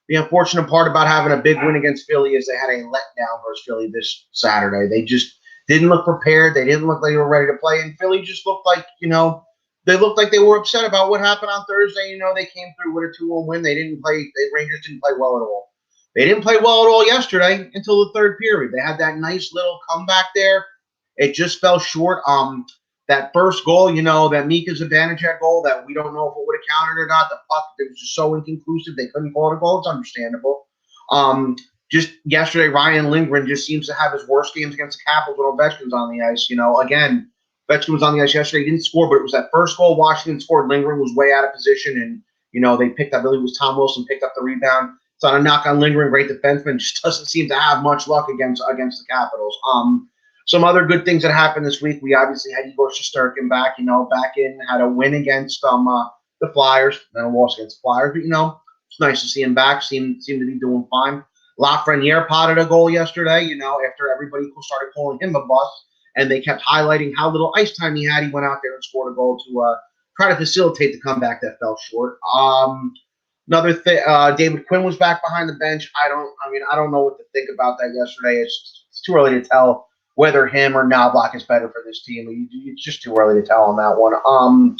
The unfortunate part about having a big win against Philly is they had a letdown versus Philly this Saturday. They just didn't look prepared. They didn't look like they were ready to play. And Philly just looked like, they looked like they were upset about what happened on Thursday. They came through with a 2-1 win. The Rangers didn't play well at all. They didn't play well at all yesterday until the third period. They had that nice little comeback there. It just fell short. That first goal, that Mika Zibanejad goal, that we don't know if it would have counted or not. The puck, it was just so inconclusive. They couldn't call it a goal. It's understandable. Just yesterday, Ryan Lindgren just seems to have his worst games against the Capitals when Ovechkin's on the ice. Again, Ovechkin was on the ice yesterday. He didn't score, but it was that first goal Washington scored. Lindgren was way out of position, and, they picked up, I believe it was Tom Wilson, picked up the rebound. It's on a knock on Lindgren, great defenseman. Just doesn't seem to have much luck against the Capitals. Some other good things that happened this week. We obviously had Igor Shesterkin back, back in, had a win against the Flyers, then a loss against the Flyers. But, it's nice to see him back. Seemed to be doing fine. Lafreniere potted a goal yesterday, after everybody started calling him a bust, and they kept highlighting how little ice time he had. He went out there and scored a goal to try to facilitate the comeback that fell short. Another thing, David Quinn was back behind the bench. I don't know what to think about that yesterday. It's too early to tell whether him or Knobloch is better for this team. It's just too early to tell on that one.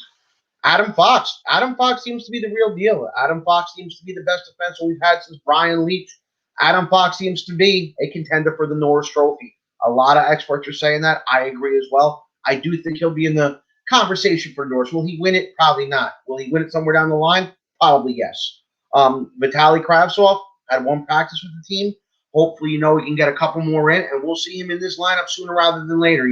Adam Fox. Adam Fox seems to be the real deal. Adam Fox seems to be the best defenseman we've had since Brian Leetch. Adam Fox seems to be a contender for the Norris Trophy. A lot of experts are saying that. I agree as well. I do think he'll be in the conversation for Norris. Will he win it? Probably not. Will he win it somewhere down the line? Probably yes. Vitaly Kravtsov had one practice with the team. Hopefully, we can get a couple more in, and we'll see him in this lineup sooner rather than later.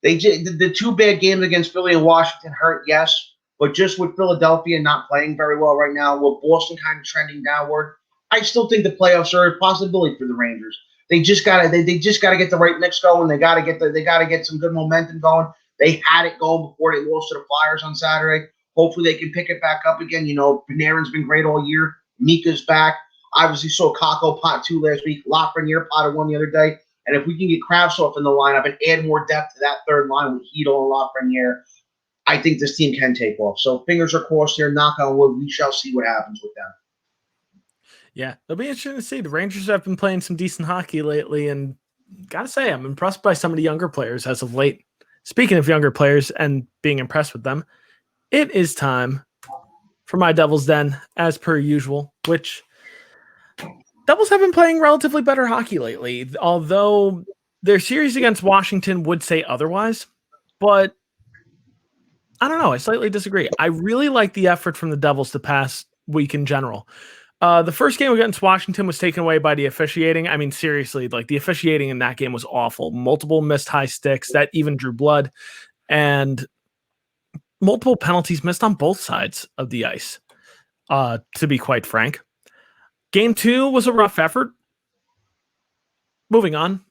The two bad games against Philly and Washington hurt, yes, but just with Philadelphia not playing very well right now, with Boston kind of trending downward, I still think the playoffs are a possibility for the Rangers. They just gotta get the right mix going. They gotta get some good momentum going. They had it going before they lost to the Flyers on Saturday. Hopefully they can pick it back up again. Panarin's been great all year. Mika's back. Obviously saw Kakko pot 2 last week. Lafreniere potted 1 the other day. And if we can get Kravtsov in the lineup and add more depth to that third line with Hedel and Lafreniere, I think this team can take off. So fingers are crossed here. Knock on wood. We shall see what happens with them. Yeah, it'll be interesting to see. The Rangers have been playing some decent hockey lately, and gotta say, I'm impressed by some of the younger players as of late. Speaking of younger players and being impressed with them, it is time for my Devil's Den, as per usual, which Devils have been playing relatively better hockey lately, although their series against Washington would say otherwise. But I don't know. I slightly disagree. I really like the effort from the Devils the past week in general. The first game against Washington was taken away by the officiating. I mean, seriously, like the officiating in that game was awful. Multiple missed high sticks that even drew blood, and multiple penalties missed on both sides of the ice, to be quite frank. Game 2 was a rough effort. Moving on.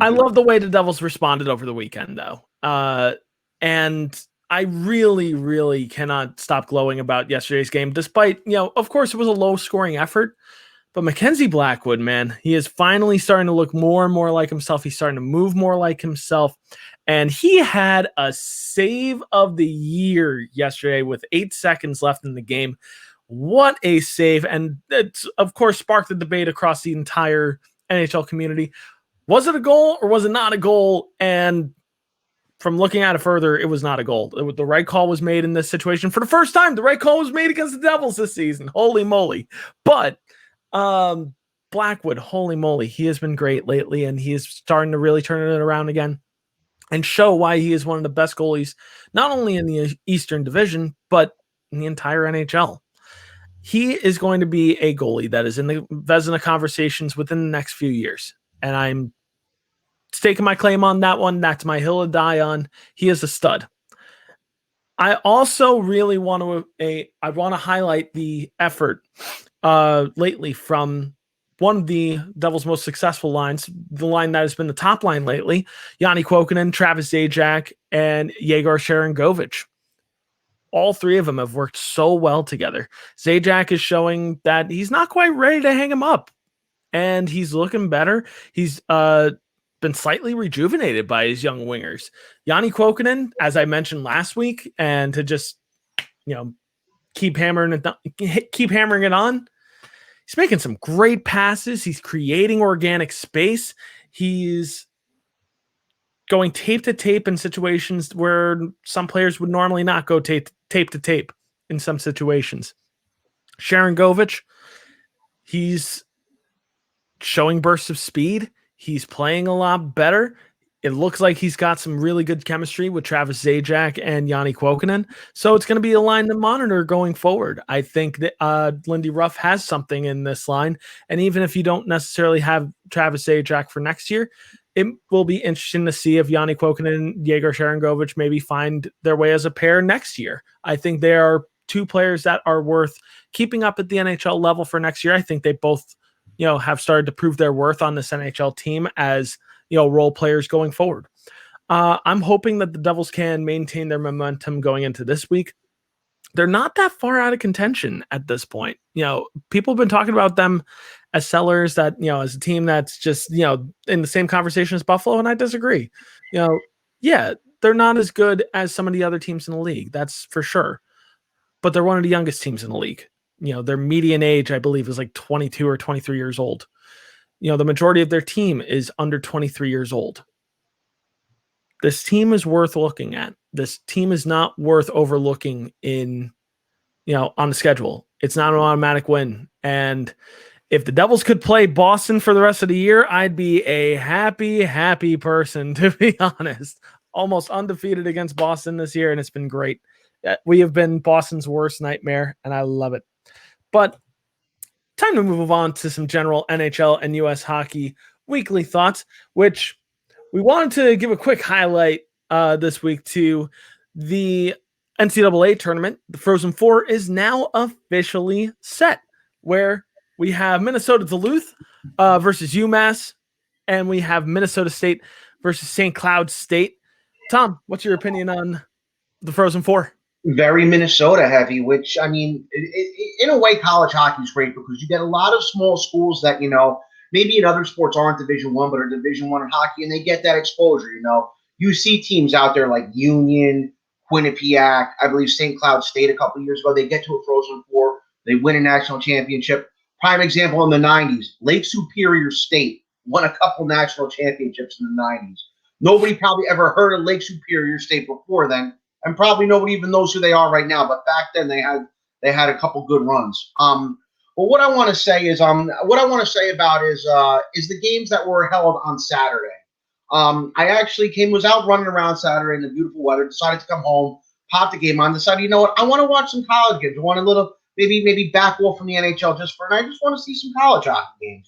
I love the way the Devils responded over the weekend, though. And I really, really cannot stop glowing about yesterday's game, despite, of course, it was a low-scoring effort. But Mackenzie Blackwood, man, he is finally starting to look more and more like himself. He's starting to move more like himself. And he had a save of the year yesterday with 8 seconds left in the game. What a save. And it's, of course, sparked the debate across the entire NHL community. Was it a goal or was it not a goal? And from looking at it further, it was not a goal. The right call was made in this situation. For the first time, the right call was made against the Devils this season. Holy moly. But Blackwood, holy moly, he has been great lately, and he is starting to really turn it around again and show why he is one of the best goalies, not only in the Eastern Division, but in the entire NHL. He is going to be a goalie that is in the Vezina conversations within the next few years. And I'm staking my claim on that one. That's my hill to die on. He is a stud. I also really want to highlight the effort lately from one of the Devils' most successful lines, the line that has been the top line lately, Yanni Kuokkanen, Travis Zajac, and Yegor Sharangovich. All three of them have worked so well together. Zajac is showing that he's not quite ready to hang him up, and he's looking better. He's been slightly rejuvenated by his young wingers. Yanni Kuokkanen, as I mentioned last week, and to just keep hammering it on. He's making some great passes. He's creating organic space. He's going tape to tape in situations where some players would normally not go tape to tape in some situations. Sharangovich, he's showing bursts of speed. He's playing a lot better. It looks like he's got some really good chemistry with Travis Zajac and Yanni Kuokkanen. So it's going to be a line to monitor going forward. I think that Lindy Ruff has something in this line. And even if you don't necessarily have Travis Zajac for next year, it will be interesting to see if Yanni Kuokkanen and Yegor Sharangovich maybe find their way as a pair next year. I think they are two players that are worth keeping up at the NHL level for next year. I think they both, have started to prove their worth on this NHL team as role players going forward. I'm hoping that the Devils can maintain their momentum going into this week. They're not that far out of contention at this point. People have been talking about them as sellers, that, as a team that's just, in the same conversation as Buffalo, and I disagree. Yeah, they're not as good as some of the other teams in the league. That's for sure. But they're one of the youngest teams in the league. Their median age, I believe, is like 22 or 23 years old. The majority of their team is under 23 years old. This team is worth looking at. This team is not worth overlooking on the schedule. It's not an automatic win. And if the Devils could play Boston for the rest of the year, I'd be a happy, happy person, to be honest. Almost undefeated against Boston this year, and it's been great. We have been Boston's worst nightmare, and I love it. But time to move on to some general NHL and U.S. hockey weekly thoughts, which we wanted to give a quick highlight this week to the NCAA tournament. The Frozen Four is now officially set, where we have Minnesota Duluth versus UMass, and we have Minnesota State versus St. Cloud State. Tom, what's your opinion on the Frozen Four? Very Minnesota heavy, which, I mean, in a way, college hockey is great because you get a lot of small schools that, maybe in other sports aren't Division I, but are Division I in hockey, and they get that exposure, You see teams out there like Union, Quinnipiac, I believe St. Cloud State a couple of years ago. They get to a Frozen Four. They win a national championship. Prime example in the 90s, Lake Superior State won a couple national championships in the 90s. Nobody probably ever heard of Lake Superior State before then, and probably nobody even knows who they are right now. But back then they had a couple good runs. But what I want to say is about is the games that were held on Saturday. I actually was out running around Saturday in the beautiful weather, decided to come home, pop the game on, decided, you know what, I want to watch some college games. I want a little, maybe back off from the NHL I just want to see some college hockey games,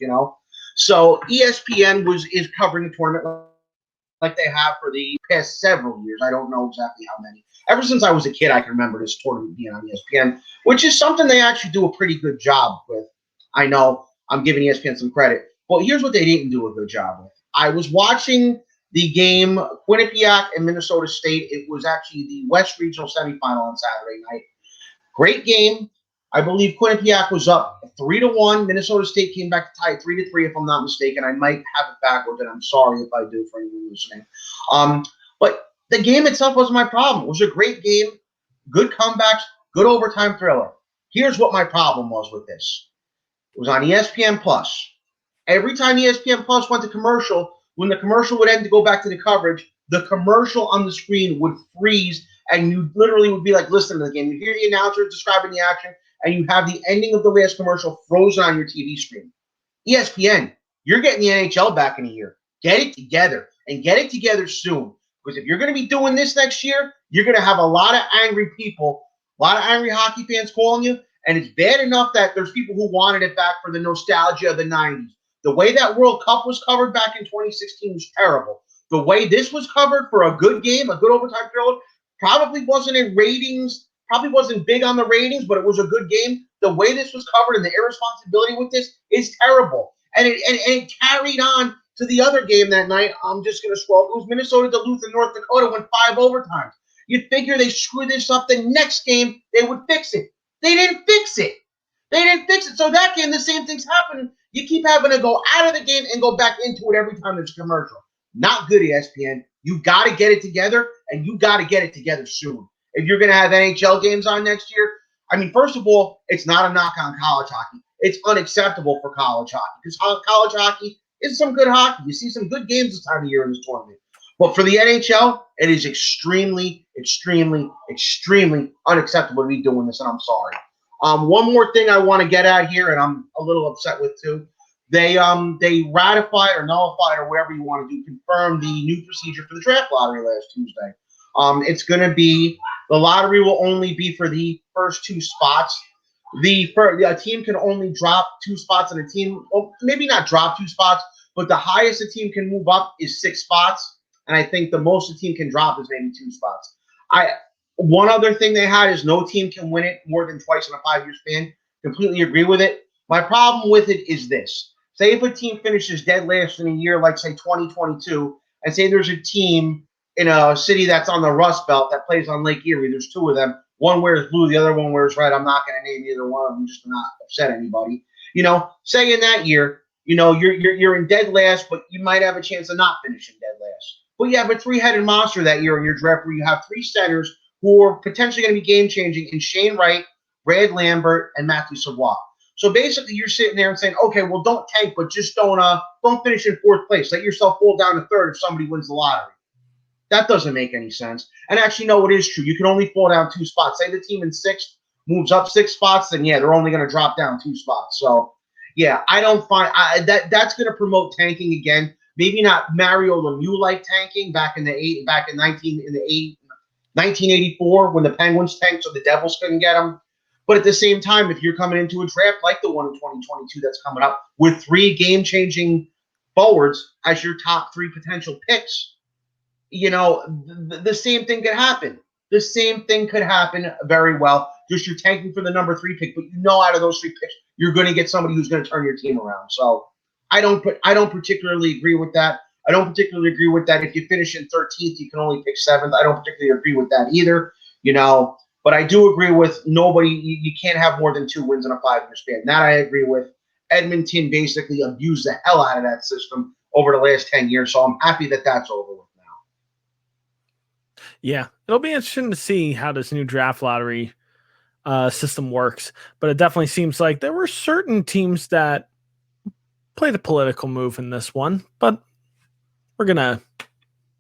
So ESPN is covering the tournament like they have for the past several years. I don't know exactly how many. Ever since I was a kid, I can remember this tournament being on ESPN, which is something they actually do a pretty good job with. I know I'm giving ESPN some credit. Well, here's what they didn't do a good job with. I was watching the game, Quinnipiac and Minnesota State. It was actually the West Regional semifinal on Saturday night. Great game. I believe Quinnipiac was up 3-1. Minnesota State came back to tie it 3-3, if I'm not mistaken. I might have it backwards, and I'm sorry if I do for anyone listening. But the game itself wasn't my problem. It was a great game, good comebacks, good overtime thriller. Here's what my problem was with this. It was on ESPN Plus. Every time ESPN Plus went to commercial, when the commercial would end to go back to the coverage, the commercial on the screen would freeze, and you literally would be like listening to the game. You hear the announcer describing the action, and you have the ending of the last commercial frozen on your TV screen. ESPN, you're getting the NHL back in a year. Get it together, and get it together soon. Because if you're going to be doing this next year, you're going to have a lot of angry people, a lot of angry hockey fans calling you, and it's bad enough that there's people who wanted it back for the nostalgia of the 90s. The way that World Cup was covered back in 2016 was terrible. The way this was covered for a good game, a good overtime thriller, probably wasn't in ratings, probably wasn't big on the ratings, but it was a good game. The way this was covered and the irresponsibility with this is terrible. And it carried on to the other game that night. I'm just going to scroll. It was Minnesota Duluth and North Dakota went 5 overtimes. You'd figure they screw this up the next game, they would fix it. They didn't fix it. So that game, the same thing's happening. You keep having to go out of the game and go back into it every time there's a commercial. Not good, ESPN. You got to get it together, and you got to get it together soon. If you're going to have NHL games on next year, I mean, first of all, it's not a knock on college hockey. It's unacceptable for college hockey because college hockey is some good hockey. You see some good games this time of year in this tournament. But for the NHL, it is extremely, extremely, extremely unacceptable to be doing this, and I'm sorry. One more thing I want to get at here, and I'm a little upset with too. They ratified or nullified or whatever you want to do, confirmed the new procedure for the draft lottery last Tuesday. It's going to be, the lottery will only be for the first 2 spots. A team can only drop 2 spots, and a team, well, maybe not drop 2 spots, but the highest a team can move up is 6 spots, and I think the most a team can drop is maybe 2 spots. One other thing they had is no team can win it more than twice in a 5-year span. Completely agree with it. My problem with it is this. Say if a team finishes dead last in a year, like say 2022, and say there's a team in a city that's on the Rust Belt that plays on Lake Erie. There's 2 of them. One wears blue, the other one wears red. I'm not going to name either one of them just to not upset anybody. Say in that year, you're in dead last, but you might have a chance of not finishing dead last. But you have a 3-headed monster that year in your draft where you have 3 centers who are potentially going to be game-changing in Shane Wright, Brad Lambert, and Matthew Savoie. So basically, you're sitting there and saying, okay, well, don't tank, but just don't finish in 4th place. Let yourself fall down to 3rd if somebody wins the lottery. That doesn't make any sense. And actually, no, it is true. You can only fall down 2 spots. Say the team in 6th moves up 6 spots, then, yeah, they're only going to drop down 2 spots. So, yeah, I don't find that's going to promote tanking again. Maybe not Mario Lemieux-like tanking back in 1984 when the Penguins tanked so the Devils couldn't get them. But at the same time, if you're coming into a draft like the one in 2022 that's coming up with 3 game-changing forwards as your top 3 potential picks, the same thing could happen. The same thing could happen very well. Just you're tanking for the number 3 pick, but out of those 3 picks, you're going to get somebody who's going to turn your team around. So I don't particularly agree with that. I don't particularly agree with that. If you finish in 13th, you can only pick 7th. I don't particularly agree with that either. But I do agree with nobody. You can't have more than 2 wins in a 5-year span. That I agree with. Edmonton basically abused the hell out of that system over the last 10 years. So I'm happy that that's over with now. Yeah, it'll be interesting to see how this new draft lottery system works. But it definitely seems like there were certain teams that played a political move in this one. But we're going to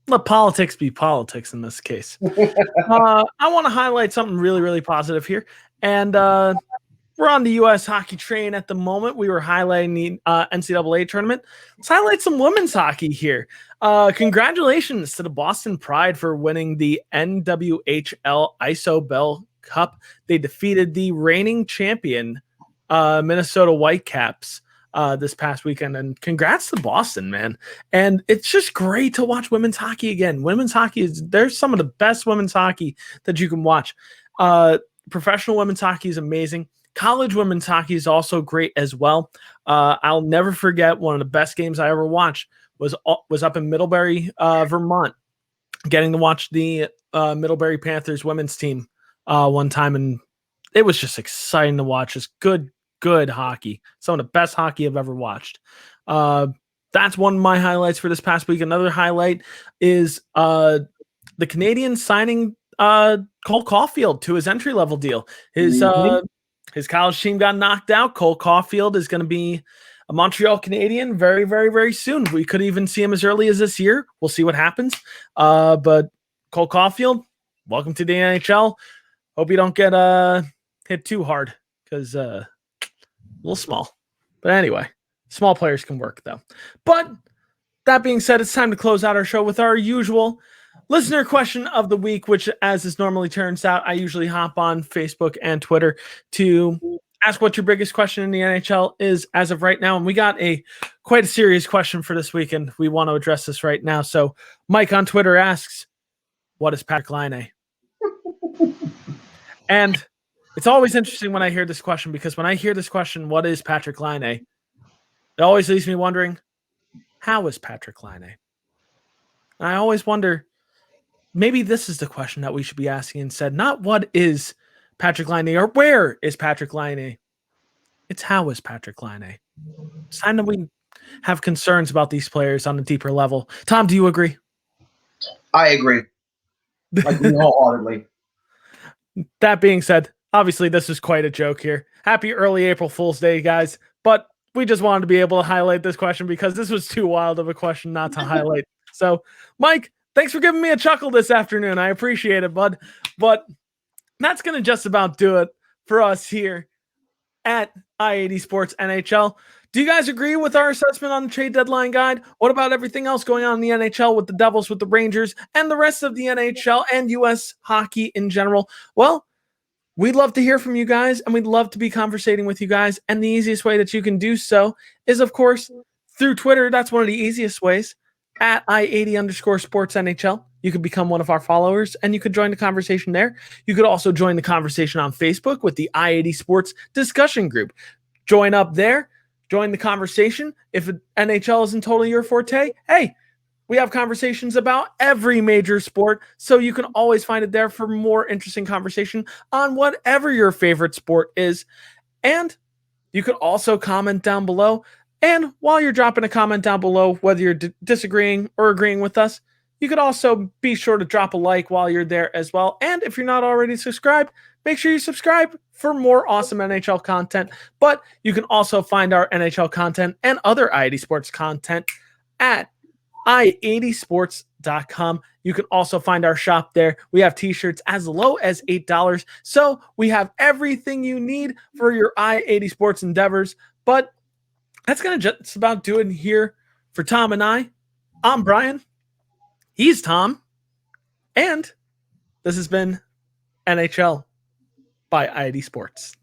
let politics be politics in this case. I want to highlight something really, really positive here. And we're on the U.S. hockey train at the moment. We were highlighting the NCAA tournament. Let's highlight some women's hockey here. Congratulations to the Boston Pride for winning the NWHL Isobel Cup. They defeated the reigning champion Minnesota Whitecaps this past weekend, and congrats to Boston, man. And it's just great to watch women's hockey again. Women's hockey there's some of the best women's hockey that you can watch. Professional women's hockey is amazing. College women's hockey is also great as well. I'll never forget one of the best games I ever watched was up in Middlebury, Vermont, getting to watch the Middlebury Panthers women's team one time, and it was just exciting to watch. Just good hockey. Some of the best hockey I've ever watched. That's one of my highlights for this past week. Another highlight is the Canadians signing Cole Caulfield to his entry-level deal. His college team got knocked out. Cole Caulfield is going to be a Montreal Canadian very, very, very soon. We could even see him as early as this year. We'll see what happens. But Cole Caulfield, welcome to the NHL. Hope you don't get hit too hard because a little small. But anyway, small players can work, though. But that being said, it's time to close out our show with our usual listener question of the week, which, as this normally turns out, I usually hop on Facebook and Twitter to ask what your biggest question in the NHL is as of right now. And we got quite a serious question for this week, and we want to address this right now. So Mike on Twitter asks, what is Patrik Laine? And it's always interesting when I hear this question, because when I hear this question, what is Patrik Laine? It always leaves me wondering, how is Patrik Laine? And I always wonder, maybe this is the question that we should be asking instead. Not what is Patrik Laine or where is Patrik Laine? It's how is Patrik Laine? It's time that we have concerns about these players on a deeper level. Tom, do you agree? I agree. Like, wholeheartedly. That being said, obviously this is quite a joke here. Happy early April Fool's Day, guys. But we just wanted to be able to highlight this question because this was too wild of a question not to highlight. So, Mike, thanks for giving me a chuckle this afternoon. I appreciate it, bud. But that's going to just about do it for us here at I-80 Sports NHL. Do you guys agree with our assessment on the trade deadline guide? What about everything else going on in the NHL with the Devils, with the Rangers, and the rest of the NHL and U.S. hockey in general? Well, we'd love to hear from you guys, and we'd love to be conversating with you guys. And the easiest way that you can do so is, of course, through Twitter. That's one of the easiest ways. At I-80_Sports NHL. You could become one of our followers, and you could join the conversation there. You could also join the conversation on Facebook with the I-80 Sports discussion group. Join up there. Join the conversation. If NHL isn't totally your forte, hey, we have conversations about every major sport, so you can always find it there for more interesting conversation on whatever your favorite sport is. And you could also comment down below. And while you're dropping a comment down below, whether you're disagreeing or agreeing with us, you could also be sure to drop a like while you're there as well. And if you're not already subscribed, make sure you subscribe for more awesome NHL content. But you can also find our NHL content and other I-80 Sports content at i80sports.com. You can also find our shop there. We have t-shirts as low as $8. So we have everything you need for your I-80 Sports endeavors. But that's going to just about do it here for Tom and I. I'm Brian. He's Tom. And this has been NHL by ID Sports.